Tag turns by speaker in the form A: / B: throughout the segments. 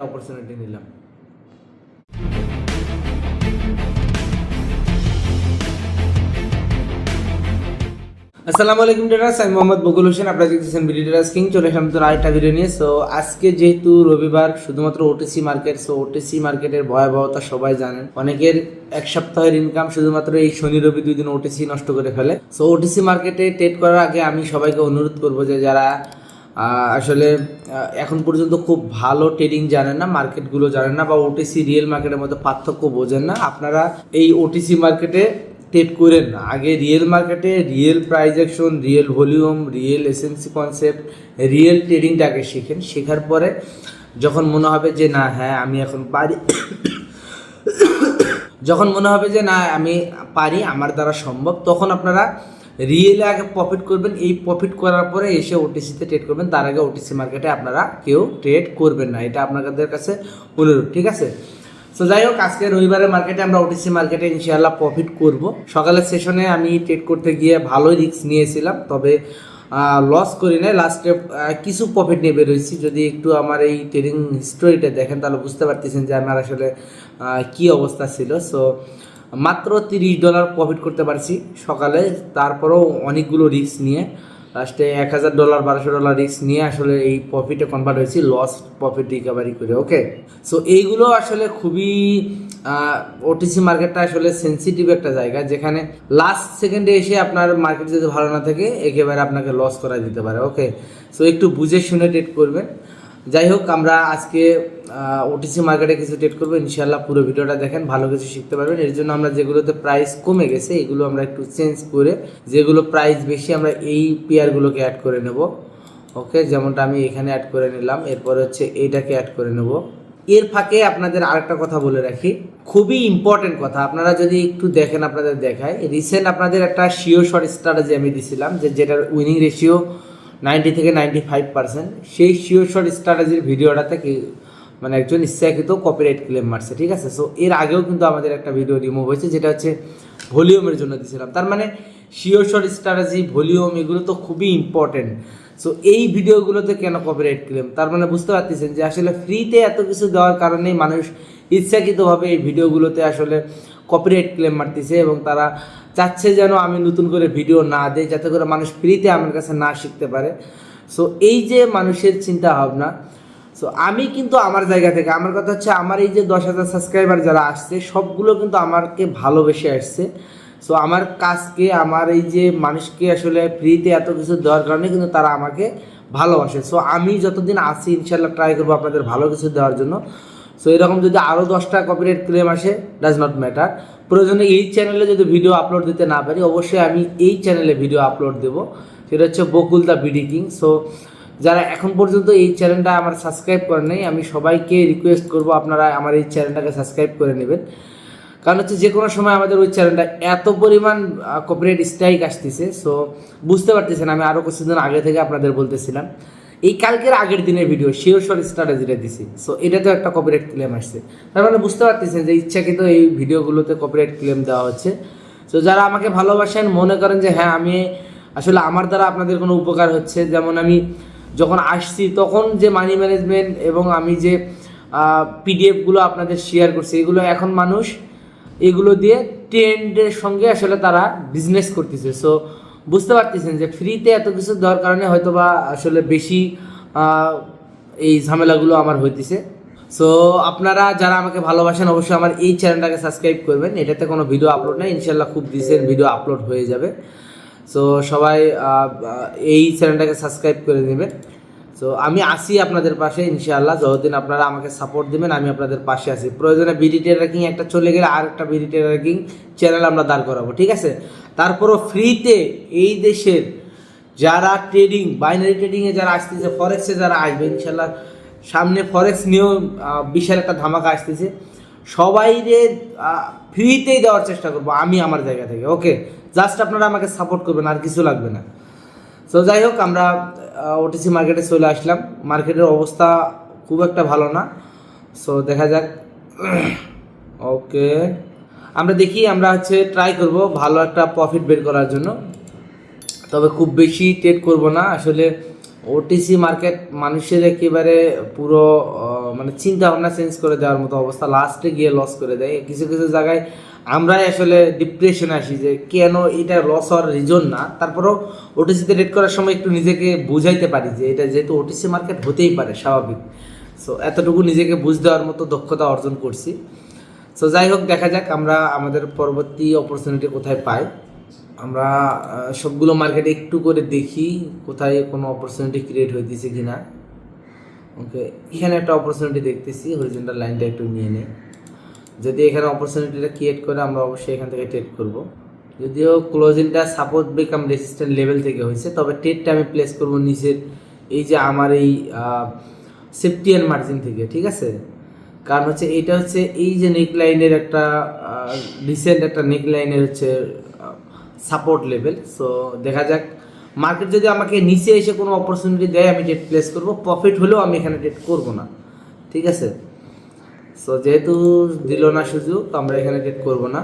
A: Opportunity নিলাম। আসসালামু আলাইকুম ট্রেডার্স, আমি মোহাম্মদ বকুল হোসেন। আপনারা দেখতেছেন বিডি ট্রেডার্স কিং। চলে আসলাম তো আরেকটা ভিডিও নিয়ে। সো আজকে যেহেতু রবিবার, শুধুমাত্র ওটিসি মার্কেট। সো ওটিসি মার্কেটের ভয়াবহতা সবাই জানেন। অনেকের এক সপ্তাহের ইনকাম শুধুমাত্র এই শনি রবি 2 দিন ওটিসি নষ্ট করে ফেলে। সো ওটিসি মার্কেটে ট্রেড করার আগে আমি সবাইকে অনুরোধ করবো যে যারা আসলে এখন পর্যন্ত খুব ভালো ট্রেডিং জানেন না, মার্কেটগুলো জানেন না, বা ওটিসি রিয়েল মার্কেটের মধ্যে পার্থক্য বোঝেন না, আপনারা এই ওটিসি মার্কেটে ট্রেড করেন না। আগে রিয়েল মার্কেটে real price action, real volume, real SMC concept, real ট্রেডিংটাকে শিখেন। শেখার পরে যখন মনে হবে যে না, হ্যাঁ আমি এখন পারি, যখন মনে হবে যে না আমি পারি, আমার দ্বারা সম্ভব, তখন আপনারা রিয়েলে আগে প্রফিট করবেন। এই প্রফিট করার পরে এসে ওটিসিতে ট্রেড করবেন। তার আগে ওটিসি মার্কেটে আপনারা কেউ ট্রেড করবেন না, এটা আপনাদের কাছে অনুরোধ, ঠিক আছে? সো যাই হোক, আজকে রবিবারের মার্কেটে আমরা ওটিসি মার্কেটে ইনশাআল্লাহ প্রফিট করব। সকালের সেশনে আমি ট্রেড করতে গিয়ে ভালোই রিস্ক নিয়েছিলাম, তবে লস করি নাই। লাস্টে কিছু প্রফিট নিয়ে বেরোইছি। যদি একটু আমার এই ট্রেডিং হিস্টোরিটা দেখেন তাহলে বুঝতে পারতেছেন যে আমার আসলে কী অবস্থা ছিল। সো মাত্র $30 প্রফিট করতে পারছি সকালে, তারপরেও অনেকগুলো রিস্ক নিয়ে লাস্টে $1000 $1200 রিস্ক নিয়ে আসলে এই প্রফিটে কনভার্ট হয়েছি, লস প্রফিট রিকভারি করে। ওকে, সো এইগুলো আসলে খুবই ওটিসি মার্কেটটা আসলে সেন্সিটিভ একটা জায়গা, যেখানে লাস্ট সেকেন্ডে এসে আপনার মার্কেট যদি ভালো না থাকে একেবারে আপনাকে লস করা দিতে পারে। ওকে, সো একটু বুঝে শুনে ট্রেড করবেন। যাই হোক, আমরা আজকে ওটিসি মার্কেটে কিছু ট্রেড করবো ইনশাআল্লাহ। পুরো ভিডিওটা দেখেন, ভালো কিছু শিখতে পারবেন। এর জন্য আমরা যেগুলোতে প্রাইস কমে গেছে এগুলো আমরা একটু চেঞ্জ করে, যেগুলো প্রাইস বেশি আমরা এই পেয়ারগুলোকে অ্যাড করে নেব। ওকে, যেমনটা আমি এখানে অ্যাড করে নিলাম, এরপর হচ্ছে এইটাকে অ্যাড করে নেব। এর ফাঁকে আপনাদের আরেকটা কথা বলে রাখি, খুবই ইম্পর্টেন্ট কথা। আপনারা যদি একটু দেখেন, আপনাদের দেখায়, রিসেন্ট আপনাদের একটা শিওর শর্ট স্ট্র্যাটেজি আমি দিছিলাম, যেটার উইনিং রেশিও 90 থেকে 95%। সেই শিওর শর্ট স্ট্র্যাটেজির ভিডিওটাতে মানে একজন ইচ্ছাকৃত কপিরাইট ক্লেম মারছে, ঠিক আছে? সো এর আগেও কিন্তু আমাদের একটা ভিডিও রিমুভ হয়েছে, যেটা হচ্ছে ভলিউমের জন্য দিয়েছিলাম। তার মানে শিওর শর্ট স্ট্র্যাটেজি, ভলিউম, এগুলো তো খুবই ইম্পর্টেন্ট। সো এই ভিডিওগুলোতে কেন কপিরাইট ক্লেম? তার মানে বুঝতে পারতেছেন যে আসলে ফ্রিতে এত কিছু দেওয়ার কারণেই মানুষ ইচ্ছাকৃতভাবে এই ভিডিওগুলোতে আসলে কপিরাইট ক্লেম মারতেছে, এবং তারা চাচ্ছে যেন আমি নতুন করে ভিডিও না দেই, যাতে করে মানুষ ফ্রিতে আমার কাছে না শিখতে পারে। সো এই যে মানুষের চিন্তা ভাবনা, সো আমি কিন্তু আমার জায়গা থেকে, আমার কথা হচ্ছে, আমার এই যে 10,000 সাবস্ক্রাইবার যারা আসছে সবগুলো কিন্তু আমাকে ভালোবেসে আসছে। সো আমার কাজকে, আমার এই যে মানুষকে আসলে ফ্রিতে এত কিছু দেওয়ার কারণে কিন্তু তারা আমাকে ভালোবাসে। সো আমি যতদিন আসি ইনশাল্লাহ ট্রাই করবো আপনাদের ভালো কিছু দেওয়ার জন্য। সো এরকম যদি আরও 10টা কপিরাইট ক্লেম আসে, ডাজ নট ম্যাটার। প্রয়োজনে এই চ্যানেলে যদি ভিডিও আপলোড দিতে না পারি, অবশ্যই আমি এই চ্যানেলে ভিডিও আপলোড দেবো, সেটা হচ্ছে বকুল দ্য বিডি কিং। সো যারা এখন পর্যন্ত এই চ্যানেলটা আমার সাবস্ক্রাইব করেন নাই, আমি সবাইকে রিকোয়েস্ট করবো আপনারা আমার এই চ্যানেলটাকে সাবস্ক্রাইব করে নেবেন। কারণ হচ্ছে যে কোনো সময় আমাদের ওই চ্যানেলটা এত পরিমাণ কপিরাইট স্ট্রাইক আসতেছে। সো বুঝতে পারতেছেন, আমি আরও কিছুদিন আগে থেকে আপনাদের বলতেছিলাম, এই কালকের আগের দিনের ভিডিও শিওর শর্ট স্ট্র্যাটেজিটা দিছি, সো এটাতেও একটা কপিরাইট ক্লেম আসছে। তার মানে বুঝতে পারতেছেন যে ইচ্ছাকৃত এই ভিডিওগুলোতে কপিরাইট ক্লেম দেওয়া হচ্ছে। সো যারা আমাকে ভালোবাসেন, মনে করেন যে হ্যাঁ আমি আসলে আমার দ্বারা আপনাদের কোনো উপকার হচ্ছে, যেমন আমি যখন আসছি তখন যে মানি ম্যানেজমেন্ট এবং আমি যে পিডিএফগুলো আপনাদের শেয়ার করছি, এগুলো এখন মানুষ এগুলো দিয়ে ট্রেন্ডের সঙ্গে আসলে তারা বিজনেস করতেছে। সো বুঝতে পারতেছেন যে ফ্রিতে এত কিছু দেওয়ার কারণে হয়তো বা আসলে বেশি এই ঝামেলাগুলো আমার হইতেছে। সো আপনারা যারা আমাকে ভালোবাসেন অবশ্যই আমার এই চ্যানেলটাকে সাবস্ক্রাইব করবেন। এটাতে কোনো ভিডিও আপলোড নেই, ইনশাল্লাহ খুব রিসেন্ট ভিডিও আপলোড হয়ে যাবে। সো সবাই এই চ্যানেলটাকে সাবস্ক্রাইব করে নেবেন। সো আমি আসি আপনাদের পাশে ইনশাআল্লাহ, যতদিন আপনারা আমাকে সাপোর্ট দেবেন আমি আপনাদের পাশে আসি। প্রয়োজনে বিডি ট্রেডার একটা চলে গেলে আর একটা বিডি ট্রেডার চ্যানেল আমরা দাঁড় করাবো, ঠিক আছে? তারপরও ফ্রিতে এই দেশের যারা ট্রেডিং, বাইনারি ট্রেডিংয়ে যারা আসতেছে, ফরেক্সে যারা আসবে, ইনশাআল্লাহ সামনে ফরেক্স নিয়েও বিশাল একটা ধামাকা আসতেছে, সবাইরে ফ্রিতেই দেওয়ার চেষ্টা করবো আমি আমার জায়গা থেকে। ওকে, জাস্ট আপনারা আমাকে সাপোর্ট করবেন, আর কিছু লাগবে না। সো যাই হোক, আমরা ওটিসি মার্কেটে চলে আসলাম। মার্কেটের অবস্থা খুব একটা ভালো না, সো দেখা যাক। ওকে, আমরা দেখি, আমরা হচ্ছে ট্রাই করব ভালো একটা প্রফিট বের করার জন্য, তবে খুব বেশি ট্রেড করব না। আসলে ওটিসি মার্কেট মানুষের একেবারে পুরো মানে চিন্তা ভাবনা চেঞ্জ করে দেওয়ার মতো অবস্থা, লাস্টে গিয়ে লস করে দেয়। কিছু কিছু জায়গায় আমরাই আসলে ডিপ্রেশনে আসি যে কেন এটা লস হওয়ার রিজন না, তারপরেও ওটিসিতে ট্রেড করার সময় একটু নিজেকে বুঝাইতে পারি যে এটা যেহেতু ওটিসি মার্কেট হতেই পারে স্বাভাবিক। সো এতটুকু নিজেকে বুঝ দেওয়ার মতো দক্ষতা অর্জন করছি। সো যাই হোক, দেখা যাক আমরা আমাদের পরবর্তী অপরচুনিটি কোথায় পাই। আমরা সবগুলো মার্কেটে একটু করে দেখি কোথায় কোনো অপরচুনিটি ক্রিয়েট হইতেছে কিনা। ওকে, এখানে একটা অপরচুনিটি দেখতেছি, হরিজন্টাল লাইনটা একটু নিয়ে নেই। যদি এখানে অপরচুনিটিটা ক্রিয়েট করে আমরা অবশ্যই এখান থেকে ট্রেড করব। যদিও ক্লোজিংটা সাপোর্ট বিকাম রেজিস্ট্যান্ট লেভেল থেকে হয়েছে, তবে ট্রেডটা আমি প্লেস করব নিচের এই যে আমার এই সেফটি অ্যান্ড মার্জিন থেকে, ঠিক আছে। কারণ হচ্ছে এটা হচ্ছে এই যে নেক লাইনের একটা রিসেন্ট একটা নেক লাইনের হচ্ছে সাপোর্ট লেভেল। সো দেখা যাক, মার্কেট যদি আমাকে নিচে এসে কোনো অপরচুনিটি দেয় আমি ট্রেড প্লেস করব, প্রফিট হলেও আমি এখানে ট্রেড করব না, ঠিক আছে। সো যেহেতু দিল না সুযোগ, আমরা এখানে ট্রেড করব না।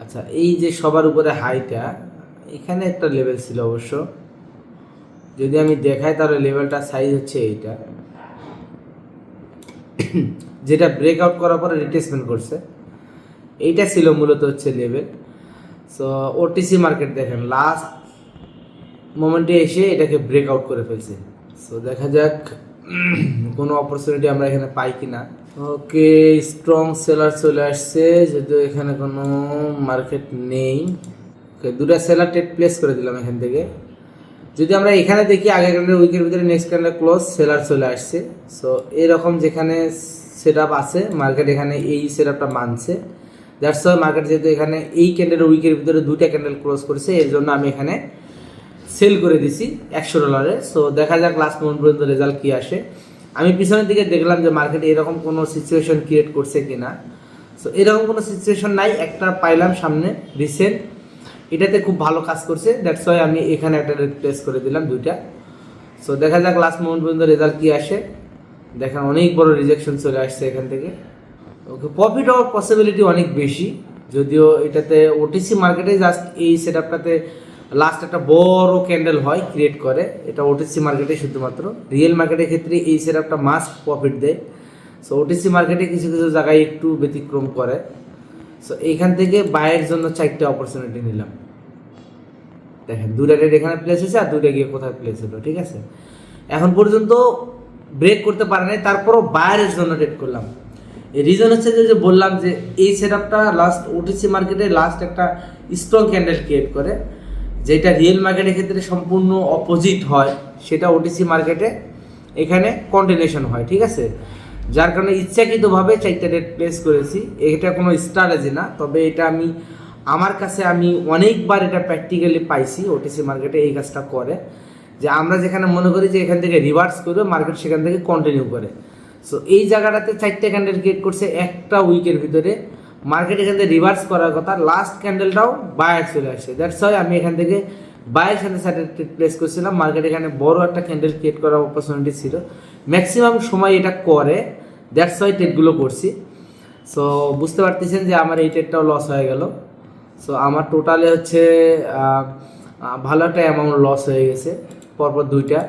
A: আচ্ছা, এই যে সবার উপরে হাইটা, এখানে একটা লেভেল ছিল অবশ্য, যদি আমি দেখাই তাহলে লেভেলটা সাইজ হচ্ছে এইটা, যেটা ব্রেকআউট করার পরে রিটেসমেন্ট করছে, এইটা ছিল মূলত হচ্ছে লেভেল। সো ওটিসি মার্কেট দেখেন লাস্ট মোমেন্টে এসে এটাকে ব্রেকআউট করে ফেলছে। সো দেখা যাক কোনো অপরচুনিটি আমরা এখানে পাই কিনা। ওকে, স্ট্রং সেলার চলে আসছে, যদিও এখানে কোনো মার্কেট নেই। ওকে, দুটা সেলার ট্রেড প্লেস করে দিলাম এখান থেকে। যদি আমরা এখানে দেখি আগে ক্যান্ডেল উইকের ভিতরে নেক্সট ক্যান্ডেল ক্লোজ, সেলার চলে আসছে। সো এরকম যেখানে সেট আপ আছে মার্কেট, এখানে এই সেট আপটা মানছে, দ্যাটস ওয়াই মার্কেট যেহেতু এখানে এই ক্যান্ডেল উইকের ভিতরে দুইটা ক্যান্ডেল ক্লোজ করেছে, এর জন্য আমি এখানে সেল করে দিছি $100। সো দেখা যাক লাস্ট মোমেন্ট পর্যন্ত রেজাল্ট কী আসে। আমি পিছনের দিকে দেখলাম যে মার্কেটে এরকম কোনো সিচুয়েশন ক্রিয়েট করছে কিনা। সো এরকম কোনো সিচুয়েশন নাই, একটা পাইলাম সামনে রিসেন্ট, এটাতে খুব ভালো কাজ করছে, দ্যাটস ওয়াই আমি এখানে একটা রিপ্লেস করে দিলাম দুইটা। সো দেখা যাক লাস্ট মোমেন্ট পর্যন্ত রেজাল্ট কী আসে। দেখেন অনেক বড় রিজেকশন চলে আসছে এখান থেকে। ওকে, প্রফিট হওয়ার পসিবিলিটি অনেক বেশি, যদিও এটাতে ওটিসি মার্কেটে জাস্ট এই সেট আপটাতে লাস্ট একটা বড় ক্যান্ডেল হয় ক্রিয়েট করে, এটা ওটিসি মার্কেটে শুধুমাত্র। রিয়েল মার্কেটের ক্ষেত্রে এই সেট আপটা মাস্ট প্রফিট দেয়। সো ওটিসি মার্কেটে কিছু কিছু জায়গায় একটু ব্যতিক্রম করে। সো এইখান থেকে বাইয়ের জন্য 4টা অপরচুনিটি নিলাম। দেখেন দুইটা ট্রেড এখানে প্লেস হয়েছে আর দুইটা গিয়ে কোথায় প্লেস হলো, ঠিক আছে। এখন পর্যন্ত ব্রেক করতে পারে নাই, তারপরও বাইরের জন্য ট্রেড করলাম। এই রিজন হচ্ছে যে বললাম যে এই সেট আপটা লাস্ট ওটিসি মার্কেটে লাস্ট একটা স্ট্রং ক্যান্ডেল ক্রিয়েট করে, যেটা রিয়েল মার্কেটের ক্ষেত্রে সম্পূর্ণ অপোজিট হয়, সেটা ওটিসি মার্কেটে এখানে কন্টিনিউশন হয়, ঠিক আছে। যার কারণে ইচ্ছাকৃতভাবে 4টা ট্রেড প্লেস করেছি। এটা কোনো স্ট্র্যাটেজি না, তবে এটা আমি আমার কাছে আমি অনেকবার এটা প্র্যাকটিক্যালি পাইছি। ওটিসি মার্কেটে এই কাজটা করে যে আমরা যেখানে মনে করি যে এখান থেকে রিভার্স করবে, মার্কেট সেখান থেকে কন্টিনিউ করে। সো এই জায়গাটাতে 4টা ক্যান্ডেল ক্রিয়েট করছে একটা উইকের ভিতরে, মার্কেট এখান থেকে রিভার্স করার কথা, লাস্ট ক্যান্ডেলটাও বায়ার চলে আসছে, দ্যাটস ওয়াই আমি এখান থেকে বায়ের সাথে ট্রেড প্লেস করছিলাম। মার্কেট এখানে বড় একটা ক্যান্ডেল ক্রিয়েট করার অপরচুনিটি ছিল, ম্যাক্সিমাম সময় এটা করে, দ্যাটস ওয়াই ট্রেডগুলো করছি। সো বুঝতে পারতেছেন যে আমার এই ট্রেডটাও লস হয়ে গেল। সো আমার টোটালে হচ্ছে ভালো একটা অ্যামাউন্ট লস হয়ে গেছে পরপর দুইটা।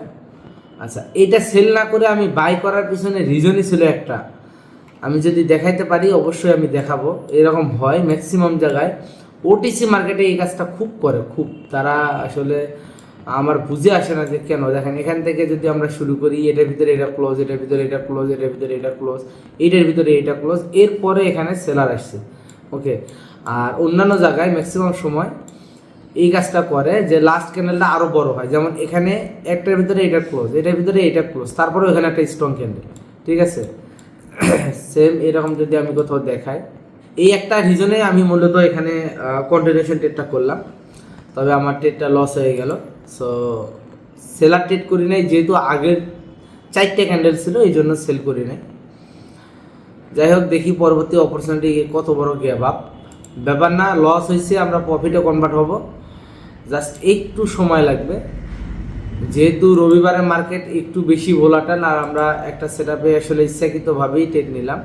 A: আচ্ছা, এইটা সেল না করে আমি বাই করার পিছনে রিজনই ছিল একটা, আমি যদি দেখাইতে পারি অবশ্যই আমি দেখাবো। এরকম হয় ম্যাক্সিমাম জায়গায়, ওটিসি মার্কেটে এই কাজটা খুব করে, খুব তারা আসলে আমার বুঝে আসে না যে কেন। দেখেন এখান থেকে যদি আমরা শুরু করি, এটার ভিতরে এটা ক্লোজ, এটার ভিতরে এটা ক্লোজ, এটার ভিতরে এটা ক্লোজ, এইটার ভিতরে এটা ক্লোজ, এরপরে এখানে সেলার আসছে। ওকে, আর অন্যান্য জায়গায় ম্যাক্সিমাম সময় এই কাজটা করে যে লাস্ট ক্যান্ডেলটা আরও বড় হয়, যেমন এখানে একটার ভিতরে এটা ক্লোজ, এটার ভিতরে এটা ক্লোজ, তারপরেও এখানে একটা স্ট্রং ক্যান্ডেল, ঠিক আছে। সেম এরকম যদি আমি কোথাও দেখাই, এই একটা রিজনে আমি মূলত এখানে কন্টিনিউশন ট্রেডটা করলাম, তবে আমার ট্রেডটা লস হয়ে গেল। সো সেলার ট্রেড করি নাই, যেহেতু আগের 4টা ক্যান্ডেল ছিল এই জন্য সেল করি নাই। যাই হোক, দেখি পরবর্তী অপরচুনিটি কত বড় গ্যাপ আপ, ব্যাপার না, লস হয়েছে আমরা প্রফিটে কনভার্ট হব, জাস্ট একটু সময় লাগবে। যেহেতু রবিবারের মার্কেট একটু বেশি ভোলাটাইল, আর আমরা একটা সেট আপে আসলে ইচ্ছাকৃতভাবেই ট্রেড নিলাম।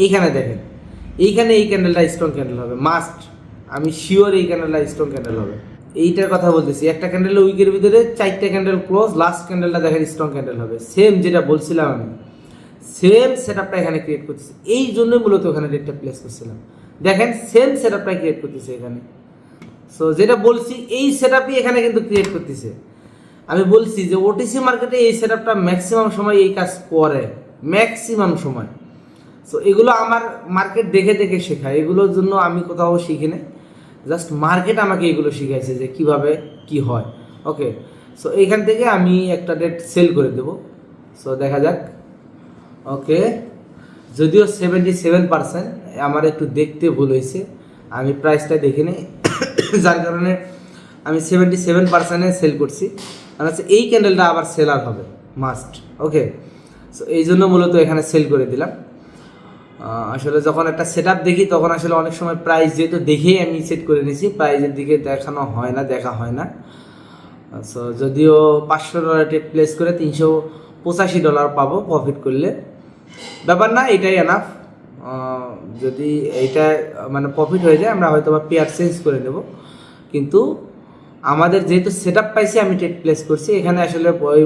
A: এইখানে দেখেন, এইখানে এই ক্যান্ডেলটা স্ট্রং ক্যান্ডেল হবে মাস্ট, আমি শিওর এই ক্যান্ডেলটা স্ট্রং ক্যান্ডেল হবে। এইটার কথা বলতেছি, একটা ক্যান্ডেল উইকের ভিতরে 4টা ক্যান্ডেল ক্লোজ, লাস্ট ক্যান্ডেলটা দেখেন স্ট্রং ক্যান্ডেল হবে, সেম যেটা বলছিলাম আমি, সেম সেটআপটা এখানে ক্রিয়েট করতেছে, এই জন্যই মূলত ওখানে ডেটটা প্লেস করছিলাম। দেখেন সেম সেটআপটা ক্রিয়েট করতেছে এখানে। সো যেটা বলছি এই সেটআপই এখানে কিন্তু ক্রিয়েট করতেছে। আমি বলছি যে ওটিসি মার্কেটে এই সেটআপটা ম্যাক্সিমাম সময় এই কাজ করে, ম্যাক্সিমাম সময়। সো এগুলো আমার মার্কেট দেখে দেখে শেখা, এগুলোর জন্য আমি কোথাও শিখি না, জাস্ট মার্কেট আমাকে এগুলো শিখাইছে যে কিভাবে কি হয়। ওকে, সো এইখান থেকে আমি একটা ডেট সেল করে দেব। সো দেখা যাক। ওকে, যদিও 77%, আমার একটু দেখতে ভুল হয়েছে, আমি প্রাইসটা দেখে নিই যার কারণে আমি 77%-এ সেল করছি। আর হচ্ছে এই ক্যান্ডেলটা আবার সেলার হবে মাস্ট। ওকে, সো এই জন্য মূলত এখানে সেল করে দিলাম। আসলে যখন একটা সেট দেখি তখন আসলে অনেক সময় প্রাইস যেহেতু দেখেই আমি সেট করে নিয়েছি, প্রাইসের দিকে দেখানো হয় না, দেখা হয় না। সো যদিও $500 টেট প্লেস করে $385 পাবো প্রফিট করলে, ব্যাপার না, এটাই এনাফ। যদি এইটা মানে প্রফিট হয়ে যায় আমরা হয়তো বা পেয়ার চেঞ্জ করে নেব, কিন্তু আমাদের যেহেতু সেট পাইছি আমি টেট প্লেস করছি, এখানে আসলে ওই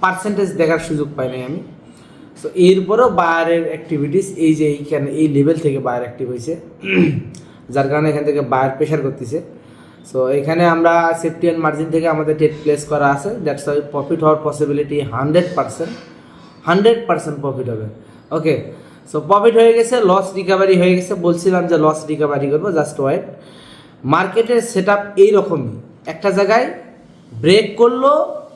A: পার্সেন্টেজ দেখার সুযোগ পাই নাই আমি। সো এরপরেও বায়ারের অ্যাক্টিভিটিস এই যে এইখানে এই লেভেল থেকে বায়ার অ্যাক্টিভ হয়েছে, যার কারণে এখান থেকে বায়ার প্রেশার করতেছে। সো এখানে আমরা সেফটি অ্যান্ড মার্জিন থেকে আমাদের টেট প্লেস করা আছে, দ্যাটস ওয়াই প্রফিট হওয়ার পসিবিলিটি 100% প্রফিট হবে। ওকে, সো প্রফিট হয়ে গেছে, লস রিকভারি হয়ে গেছে। বলছিলাম যে লস রিকভারি করবো, জাস্ট ওয়েট। মার্কেটের সেট আপ এইরকমই, একটা জায়গায় ব্রেক করলো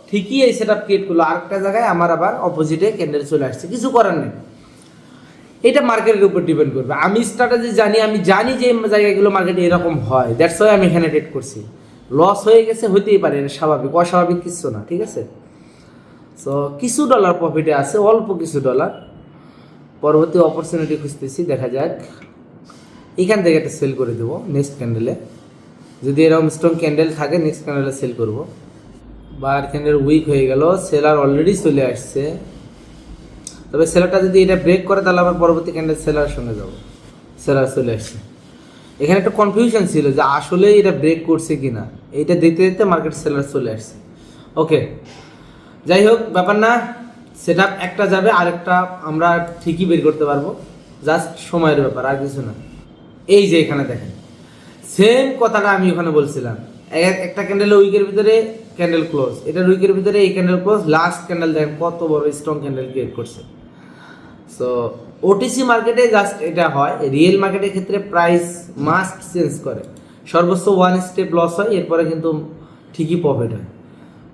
A: ঠিকই এই সেট আপ ক্রিয়েট করলো, আরেকটা জায়গায় আমার আবার অপোজিটে ক্যান্ডেল চলে আসছে, কিছু করার নেই। এটা মার্কেটের উপর ডিপেন্ড করবে। আমি স্ট্র্যাটেজি জানি, আমি জানি যে জায়গাগুলো মার্কেটে এরকম হয়, দ্যাটস ওয়াই আমি এখানে ট্রেড করছি। লস হয়ে গেছে, হইতেই পারে, এটা স্বাভাবিক, অস্বাভাবিক কিছু না, ঠিক আছে। সো কিছু ডলার প্রফিটে আছে, অল্প কিছু ডলার। পরবর্তী অপরচুনিটি খুঁজতেছি, দেখা যাক। এখান থেকে একটা সেল করে দেবো নেক্সট ক্যান্ডেলে, যদি এরকম স্ট্রং ক্যান্ডেল থাকে নেক্সট ক্যান্ডেলে সেল করব। বায়ার ক্যান্ডেল উইক হয়ে গেল, সেলার অলরেডি চলে আসছে। তবে সেলারটা যদি এটা ব্রেক করে তাহলে আবার পরবর্তী ক্যান্ডেল সেলারের সঙ্গে যাব। সেলার চলে আসছে। এখানে একটা কনফিউশন ছিল যে আসলে এটা ব্রেক করছে কি না, এইটা দেখতে দেখতে মার্কেট সেলার চলে আসছে। ওকে, যাই হোক, ব্যাপার না, সেট আপ একটা যাবে, আরেকটা আমরা ঠিকই বের করতে পারবো, জাস্ট সময়ের ব্যাপার, আর কিছু না। এই যে এখানে দেখেন সেম কথাটা আমি ওখানে বলছিলাম, একটা ক্যান্ডেলের উইকের ভিতরে ক্যান্ডেল ক্লোজ, এটার উইকের ভিতরে এই ক্যান্ডেল ক্লোজ, লাস্ট ক্যান্ডেল দেখেন কত বড় স্ট্রং ক্যান্ডেল ক্রিয়েট করছে। সো ওটিসি মার্কেটে জাস্ট এটা হয়, রিয়েল মার্কেটের ক্ষেত্রে প্রাইস মাস্ট চেঞ্জ করে, সর্বোচ্চ 1 স্টেপ লস হয়, এরপরে কিন্তু ঠিকই প্রফিট হয়।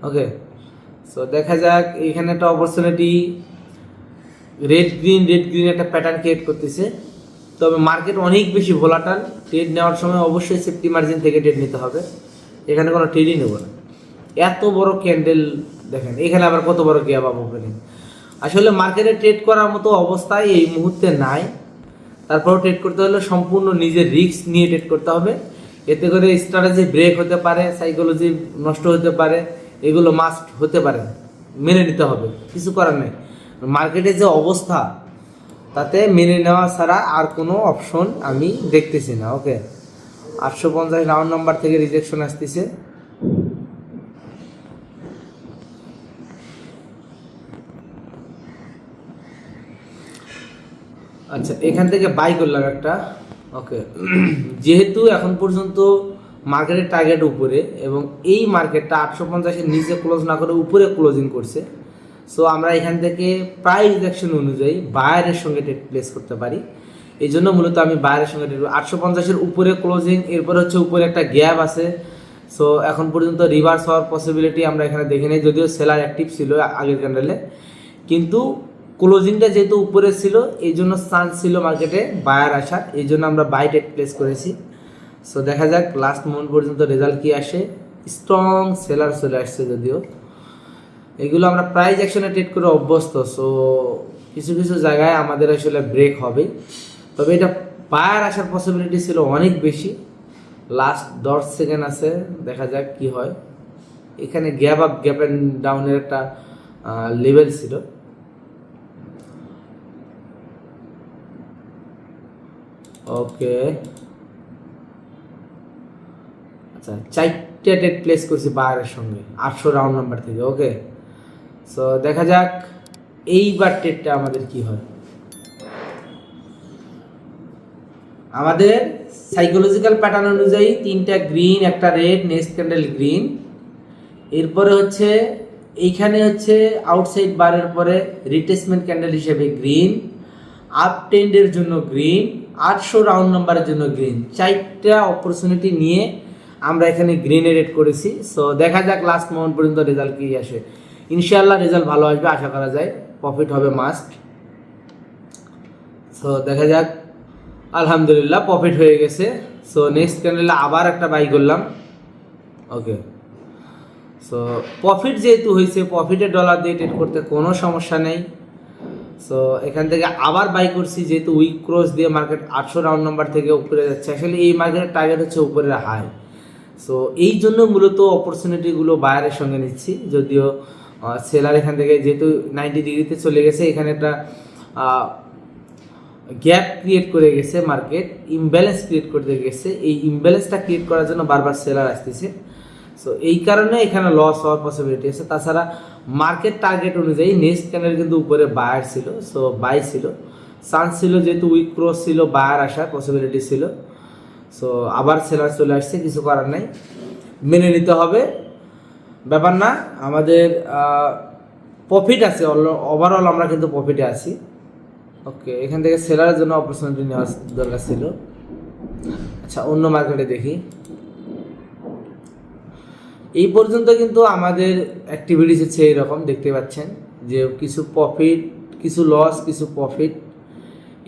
A: ওকে, সো দেখা যাক। এখানে একটা অপরচুনিটি, রেড গ্রিন একটা প্যাটার্ন ক্রিয়েট করতেছে। তবে মার্কেট অনেক বেশি ভোলাটাল, ট্রেড নেওয়ার সময় অবশ্যই সেফটি মার্জিন থেকে ট্রেড নিতে হবে, এখানে কোনো ট্রেডই নেব না। এত বড় ক্যান্ডেল দেখেন, এখানে আবার কত বড় গ্যাপ আপ ওপেনিং। আসলে মার্কেটে ট্রেড করার মতো অবস্থায় এই মুহূর্তে নাই, তারপরেও ট্রেড করতে হলে সম্পূর্ণ নিজের রিস্ক নিয়ে ট্রেড করতে হবে। এতে করে স্ট্র্যাটেজি ব্রেক হতে পারে, সাইকোলজি নষ্ট হতে পারে, এগুলো মাস্ট হতে পারে, মেনে নিতে হবে, কিছু করার নেই। মার্কেটে যে অবস্থা তাতে মেনে নেওয়া ছাড়া আর কোনো অপশন আমি দেখতেছি না। ওকে, 850 রাউন্ড নাম্বার থেকে রিজেকশন আসতেছে। আচ্ছা, এখান থেকে বাই করলাম একটা। ওকে, যেহেতু এখন পর্যন্ত মার্কেটের টার্গেট উপরে এবং এই মার্কেটটা 850-এর নিচে ক্লোজ না করে উপরে ক্লোজিং করছে, সো আমরা এখান থেকে প্রাইস অ্যাকশন অনুযায়ী বায়ারের সঙ্গে ট্রেড প্লেস করতে পারি। এই জন্য মূলত আমি বায়ারের সঙ্গে ট্রেড, 850-এর উপরে ক্লোজিং, এরপরে হচ্ছে উপরে একটা গ্যাপ আছে। সো এখন পর্যন্ত রিভার্স হওয়ার পসিবিলিটি আমরা এখানে দেখে নিই, যদিও সেলার অ্যাক্টিভ ছিল আগের ক্যান্ডেলে, কিন্তু ক্লোজিংটা যেহেতু উপরে ছিল এই জন্য চান্স ছিল মার্কেটে বায়ার আসার, এই জন্য আমরা বাই ট্রেড প্লেস করেছি। সো দেখা যাক লাস্ট মোমেন্ট পর্যন্ত রেজাল্ট কি আসে। স্ট্রং সেলার চলে আসছে, যদিও এগুলো আমরা প্রাইস অ্যাকশনে ট্রেড করে অভ্যস্ত। সো কিছু কিছু জায়গায় আমাদের আসলে ব্রেক হবে, তবে এটা বায়ার আসার পসিবিলিটি ছিল অনেক বেশি। লাস্ট 10 সেকেন্ড আছে, দেখা যাক কি হয়। এখানে গ্যাপ আপ গ্যাপ অ্যান্ড ডাউনের একটা লেভেল ছিল। ওকে, আচ্ছা, 4টে ট্রেড প্লেস করছি বায়ারের সঙ্গে 800 রাউন্ড নাম্বার থেকে। ওকে, সো দেখা যাক এইবার ট্রেডটা আমাদের কি হয়, আমাদের সাইকোলজিক্যাল প্যাটার্ন অনুযায়ী 3টা গ্রিন, একটা রেড, নেক্সট ক্যান্ডেল গ্রিন, এরপরে হচ্ছে এইখানে হচ্ছে আউটসাইড বারের পরে রিটেসমেন্ট ক্যান্ডেল হিসেবে গ্রিন, আপ ট্রেন্ডের জন্য গ্রিন, 800 রাউন্ড নাম্বারের জন্য গ্রিন, 4টা অপরচুনিটি নিয়ে আমরা এখানে গ্রিনে রেড করেছি। সো দেখা যাক লাস্ট মোমেন্ট পর্যন্ত রেজাল্ট কী আসে। ইনশাআল্লাহ রেজাল্ট ভালো আসবে, আশা করা যায়, প্রফিট হবে মাস্ট। সো দেখা যাক, আলহামদুলিল্লাহ প্রফিট হয়ে গেছে। সো নেক্সট ক্যান্ডেলে আবার একটা বাই করলাম। ওকে, সো প্রফিট যেহেতু হয়েছে, প্রফিটের ডলার দিয়ে ট্রেড করতে কোনো সমস্যা নেই। সো এখান থেকে আবার বাই করছি, যেহেতু উইক ক্রস দিয়ে মার্কেট 800 রাউন্ড নাম্বার থেকে উপরে যাচ্ছে। অ্যাকচুয়ালি এই মার্কেটের টার্গেট হচ্ছে উপরের হাই। সো এই জন্য মূলত অপরচুনিটিগুলো বায়ারের সঙ্গে নিচ্ছি, যদিও সেলার এখান থেকে যেহেতু 90 ডিগ্রিতে চলে গেছে, এখানে একটা গ্যাপ ক্রিয়েট করে গেছে, মার্কেট ইমব্যালেন্স ক্রিয়েট করতে গেছে। এই ইমব্যালেন্সটা ক্রিয়েট করার জন্য বারবার সেলার আসতেছে। সো এই কারণে এখানে লস হওয়ার পসিবিলিটি আছে। তাছাড়া মার্কেট টার্গেট অনুযায়ী নেক্সট ক্যান্ডেল কিন্তু উপরে বায়ার ছিল, সো বাই ছিল, চান্স ছিল, যেহেতু উইক ক্রস ছিল, বায়ার আসার পসিবিলিটি ছিল। সো আবার সেলার চলে আসছে, কিছু করার নাই, মেনে নিতে হবে, ব্যাপার না। আমাদের প্রফিট আছে, ওভারঅল আমরা কিন্তু প্রফিটে আছি। ওকে, এখান থেকে সেলারের জন্য অপরচুনিটি নেওয়ার দরকার ছিল। আচ্ছা, অন্য মার্কেটে দেখি। এই পর্যন্ত কিন্তু আমাদের অ্যাক্টিভিটিস হচ্ছে এইরকম, দেখতে পাচ্ছেন যে কিছু প্রফিট, কিছু লস, কিছু প্রফিট,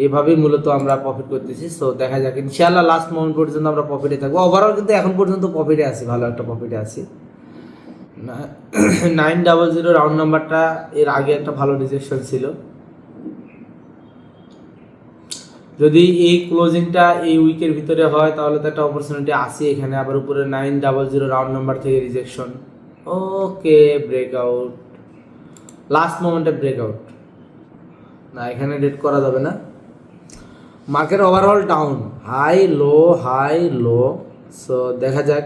A: এভাবেই মূলত আমরা প্রফিট করতেছি। সো দেখা যাক, ইনশাআল্লাহ লাস্ট মোমেন্ট পর্যন্ত আমরা প্রফিটে থাকবো। ওভারঅল কিন্তু এখন পর্যন্ত প্রফিটে আছি, ভালো একটা প্রফিটে আছি। 900 রাউন্ড নাম্বারটা এর আগে একটা ভালো রিজেকশন ছিল। যদি এই ক্লোজিংটা এই উইকের ভিতরে হয় তাহলে তো একটা অপরচুনিটি আসে এখানে। আবার উপরে 900 রাউন্ড নাম্বার থেকে রিজেকশন। ওকে, ব্রেকআউট, লাস্ট মোমেন্টে ব্রেকআউট, না এখানে রেড করা যাবে না। Market overall down, high low high low. So দেখা যাক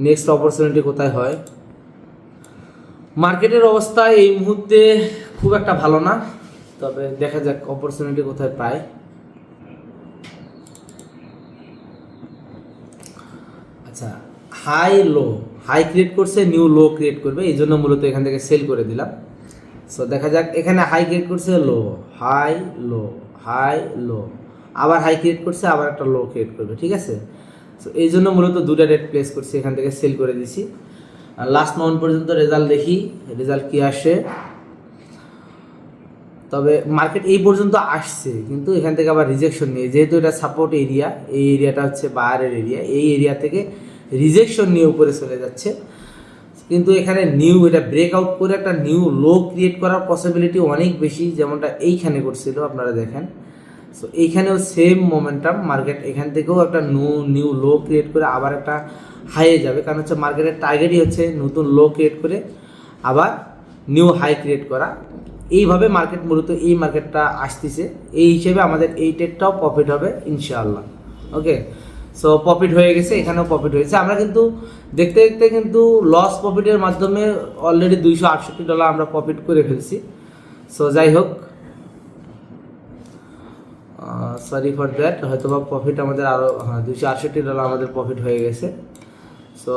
A: নেক্সট অপরচুনিটি কোথায় হয়। মার্কেটের অবস্থা এই মুহূর্তে খুব একটা ভালো না, তবে দেখা যাক অপরচুনিটি কোথায় পায়। আচ্ছা, হাই লো, হাই ক্রিয়েট করছে, নিউ লো ক্রিয়েট করবে, এই জন্য মূলত এখান থেকে সেল করে দিলাম। সো দেখা যাক, এখানে হাই ক্রিয়েট করছে, লো হাই লো হাই লো, আবার হাই ক্রিয়েট করছে, আবার একটা লো ক্রিয়েট করবে, ঠিক আছে। সো এই জন্য মূলত দুটা রেট প্লেস করছি, এখান থেকে সেল করে দিছি। লাস্ট মোমেন্ট পর্যন্ত রেজাল্ট দেখি, রেজাল্ট কি আসে। তবে মার্কেট এই পর্যন্ত আসছে, কিন্তু এখান থেকে আবার রিজেকশন নিয়ে, যেহেতু এটা সাপোর্ট এরিয়া, এই এরিয়াটা হচ্ছে বায়ারের এরিয়া, এই এরিয়া থেকে রিজেকশন নিয়ে উপরে চলে যাচ্ছে। কিন্তু এখানে নিউ, এটা ব্রেকআউট করে একটা নিউ লো ক্রিয়েট করার পসিবিলিটি অনেক বেশি, যেমনটা এইখানে করছিল, আপনারা দেখেন। সো এইখানেও সেম মোমেন্টাম, মার্কেট এখান থেকেও একটা নিউ লো ক্রিয়েট করে আবার একটা হাইয়ে যাবে, কারণ হচ্ছে মার্কেটের টার্গেটই হচ্ছে নতুন লো ক্রিয়েট করে আবার নিউ হাই ক্রিয়েট করা। এইভাবে মার্কেট মূলত এই মার্কেটটা আসতেছে, এই হিসেবে আমাদের এই ট্রেডটাও প্রফিট হবে ইনশাআল্লাহ। ওকে, সো প্রফিট হয়ে গেছে, এখানেও প্রফিট হয়েছে। আমরা কিন্তু দেখতে দেখতে কিন্তু লস প্রফিটের মাধ্যমে অলরেডি $268 আমরা প্রফিট করে ফেলছি। সো যাই হোক, সরি ফর দ্যাট, হয়তো বা প্রফিট আমাদের আরও, হ্যাঁ, $268 আমাদের প্রফিট হয়ে গেছে। সো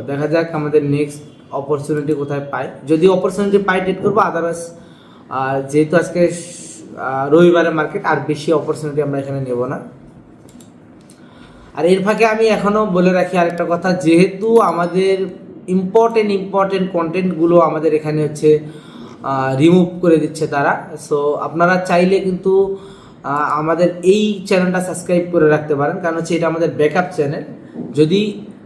A: দেখা যাক আমাদের নেক্সট অপরচুনিটি কোথায় পাই। যদি অপরচুনিটি পাই ট্রেড করবো, আদারওয়াইজ যেহেতু আজকে রবিবারের মার্কেট, আর বেশি অপরচুনিটি আমরা এখানে নেব না। আর এর ফাঁকে আমি এখনও বলে রাখি আরেকটা কথা, যেহেতু আমাদের ইম্পর্টেন্ট কন্টেন্টগুলো আমাদের এখানে হচ্ছে রিমুভ করে দিচ্ছে তারা। সো আপনারা চাইলে কিন্তু আমাদের এই চ্যানেলটা সাবস্ক্রাইব করে রাখতে পারেন, কারণ হচ্ছে এটা আমাদের ব্যাকআপ চ্যানেল। যদি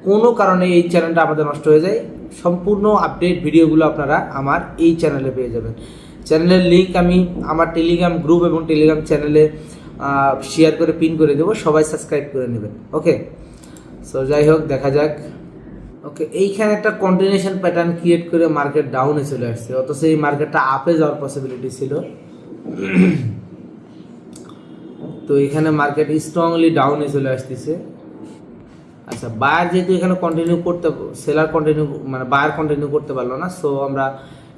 A: কোনো কারণে এই চ্যানেলটা আমাদের নষ্ট হয়ে যায়, সম্পূর্ণ আপডেট ভিডিওগুলো আপনারা আমার এই চ্যানেলে পেয়ে যাবেন। চ্যানেলের লিঙ্ক আমি আমার টেলিগ্রাম গ্রুপ এবং টেলিগ্রাম চ্যানেলে শেয়ার করে পিন করে দেবো, সবাই সাবস্ক্রাইব করে নেবেন। ওকে, সো যাই হোক, দেখা যাক। ওকে, এইখানে একটা কন্টিনিউশন প্যাটার্ন ক্রিয়েট করে মার্কেট ডাউনে চলে আসছে, অথচ এই মার্কেটটা আপে যাওয়ার পসিবিলিটি ছিল। তো এখানে মার্কেট স্ট্রংলি ডাউনে চলে আসতেছে। আচ্ছা, বায়ার যেহেতু এখানে কন্টিনিউ করতে, সেলার কন্টিনিউ, মানে বায়ার কন্টিনিউ করতে পারলো না, সো আমরা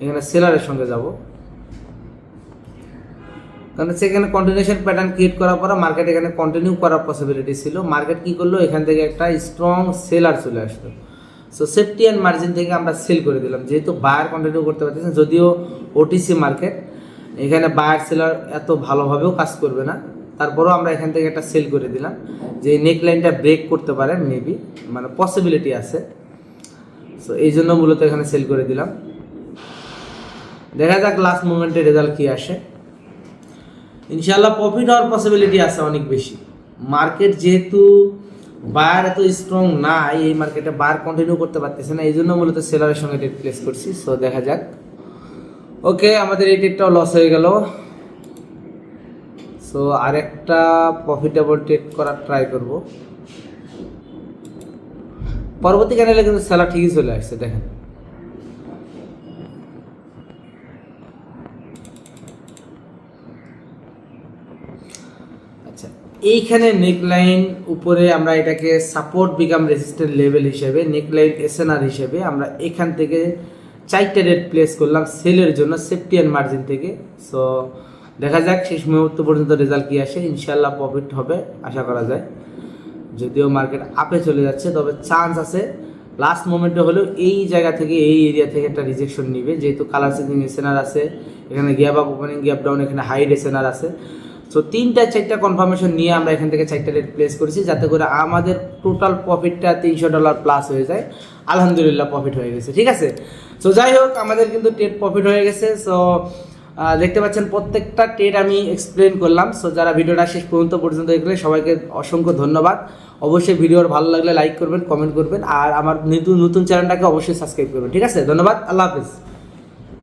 A: এখানে সেলারের সঙ্গে যাব। কারণ সেখানে কন্টিনিউশন প্যাটার্ন ক্রিয়েট করার পর মার্কেট এখানে কন্টিনিউ করার পসিবিলিটি ছিল। মার্কেট কী করলো, এখান থেকে একটা স্ট্রং সেলার চলে আসলো। সো সেফটি অ্যান্ড মার্জিন থেকে আমরা সেল করে দিলাম, যেহেতু বায়ার কন্টিনিউ করতে পারতেছে। যদিও ওটিসি মার্কেট, এখানে বায়ার সেলার এত ভালোভাবেও কাজ করবে না, তারপরেও আমরা এখান থেকে একটা সেল করে দিলাম যে নেক লাইনটা ব্রেক করতে পারে মেবি, মানে পসিবিলিটি আছে। সো এই জন্য মূলত এখানে সেল করে দিলাম। দেখা যাক লাস্ট মোমেন্টে রেজাল্ট কী আসে। ইনশাআল্লাহ প্রফিট হওয়ার পসিবিলিটি আছে অনেক বেশি। মার্কেট যেহেতু বায়ার এত স্ট্রং না, এই মার্কেটে বায়ার কন্টিনিউ করতে পারতেছে না, এই জন্য মূলত সেলারের সঙ্গে ট্রেড প্লেস করছি। সো দেখা যাক। ওকে, আমাদের এই ট্রেডটাও লস হয়ে গেল। সো আরেকটা প্রফিটেবল ট্রেড করার ট্রাই করব। পরবর্তী ক্যানেলে কিন্তু সেলার ঠিকই চলে আসছে, দেখেন। আচ্ছা, এইখানে নেকলাইন উপরে আমরা এটাকে সাপোর্ট বিকাম রেজিস্ট্যান্ট লেভেল হিসেবে, নেকলাইন এসএনআর হিসেবে আমরা এখান থেকে 4টা রেট প্লেস করলাম সেলের জন্য সেফটি অ্যান্ড মার্জিন থেকে। সো দেখা যাক শেষ মুহূর্ত পর্যন্ত রেজাল্ট কী আসে। ইনশাল্লাহ প্রফিট হবে আশা করা যায়। যদিও মার্কেট আপে চলে যাচ্ছে, তবে চান্স আছে লাস্ট মোমেন্টে হলেও এই জায়গা থেকে, এই এরিয়া থেকে একটা রিজেকশন নিবে, যেহেতু কালার চেঞ্জিং এসএনআর আছে, এখানে gap up opening gap down, এখানে হাইড এসএনআর আছে। সো 3-4টা কনফার্মেশন নিয়ে আমরা এখান থেকে 4টা রেট প্লেস করেছি, যাতে করে আমাদের টোটাল প্রফিটটা $300 প্লাস হয়ে যায়। আলহামদুলিল্লাহ প্রফিট হয়ে গেছে, ঠিক আছে। সো যাই হোক, আমাদের কিন্তু ট্রেড প্রফিট হয়ে গেছে। সো দেখতে পাচ্ছেন প্রত্যেকটা ট্রেড আমি এক্সপ্লেন করলাম। সো যারা ভিডিওটা শেষ পর্যন্ত দেখলে সবাইকে অসংখ্য ধন্যবাদ। অবশ্যই ভিডিওর ভালো লাগলে লাইক করবেন, কমেন্ট করবেন, আর আমার নতুন চ্যানেলটাকে অবশ্যই সাবস্ক্রাইব করবেন, ঠিক আছে। ধন্যবাদ, আল্লাহ হাফিজ।